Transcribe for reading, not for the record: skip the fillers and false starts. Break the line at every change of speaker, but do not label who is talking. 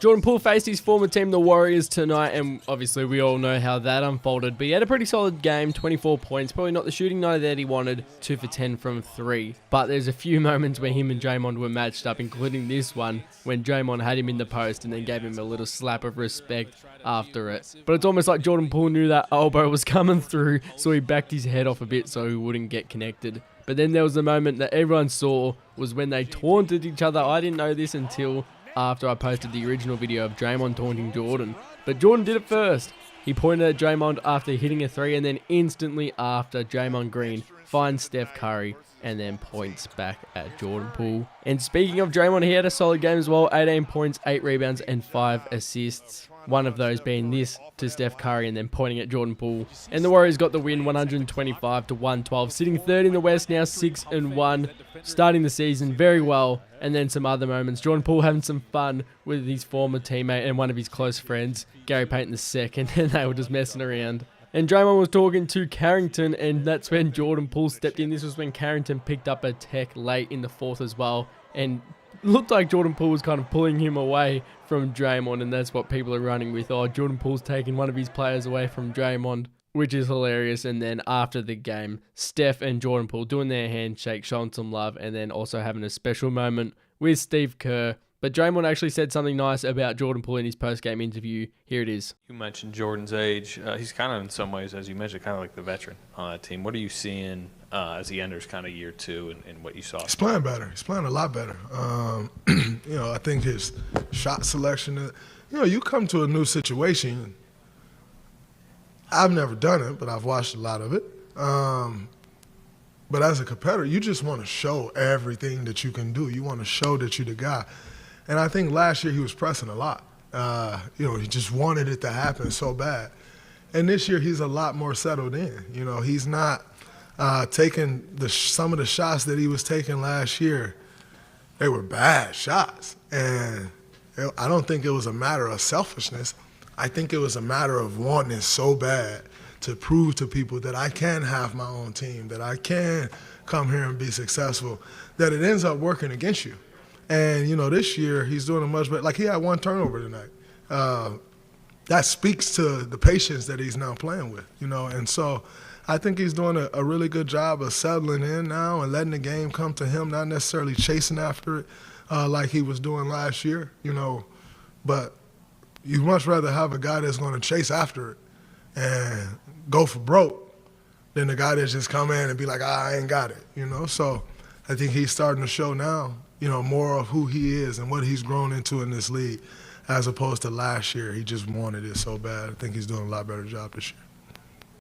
Jordan Poole faced his former team, the Warriors, tonight, and obviously we all know how that unfolded. But he had a pretty solid game, 24 points, probably not the shooting night that he wanted, 2 for 10 from 3. But there's a few moments where him and Draymond were matched up, including this one, when Draymond had him in the post and then gave him a little slap of respect after it. But it's almost like Jordan Poole knew that elbow was coming through, so he backed his head off a bit so he wouldn't get connected. But then there was a moment that everyone saw was when they taunted each other. I didn't know this until after I posted the original video of Draymond taunting Jordan. But Jordan did it first. He pointed at Draymond after hitting a 3, and then instantly after, Draymond Green finds Steph Curry and then points back at Jordan Poole. And speaking of Draymond, he had a solid game as well. 18 points, 8 rebounds, and 5 assists. One of those being this to Steph Curry and then pointing at Jordan Poole. And the Warriors got the win, 125-112, sitting third in the West now, 6-1, starting the season very well. And then some other moments. Jordan Poole having some fun with his former teammate and one of his close friends, Gary Payton II, and they were just messing around. And Draymond was talking to Carrington, and that's when Jordan Poole stepped in. This was when Carrington picked up a tech late in the fourth as well, and looked like Jordan Poole was kind of pulling him away from Draymond, and that's what people are running with. Oh, Jordan Poole's taking one of his players away from Draymond, which is hilarious. And then after the game, Steph and Jordan Poole doing their handshake, showing some love, and then also having a special moment with Steve Kerr. But Draymond actually said something nice about Jordan Poole in his post-game interview. Here it is.
You mentioned Jordan's age. He's kind of, in some ways, as you mentioned, kind of like the veteran on that team. What are you seeing as he enters kind of year 2 and what you saw?
He's playing better. He's playing a lot better. I think his shot selection, you come to a new situation. I've never done it, but I've watched a lot of it. But as a competitor, you just want to show everything that you can do. You want to show that you're the guy. And I think last year he was pressing a lot. He just wanted it to happen so bad. And this year he's a lot more settled in. He's not taking some of the shots that he was taking last year. They were bad shots. And I don't think it was a matter of selfishness. I think it was a matter of wanting it so bad to prove to people that I can have my own team, that I can come here and be successful, that it ends up working against you. And, this year he's doing a much better. Like, he had 1 turnover tonight. That speaks to the patience that he's now playing with, And so I think he's doing a really good job of settling in now and letting the game come to him, not necessarily chasing after it like he was doing last year, But you'd much rather have a guy that's going to chase after it and go for broke than the guy that's just come in and be like, I ain't got it, So I think he's starting to show now, more of who he is and what he's grown into in this league as opposed to last year. He just wanted it so bad. I think he's doing a lot better job this year.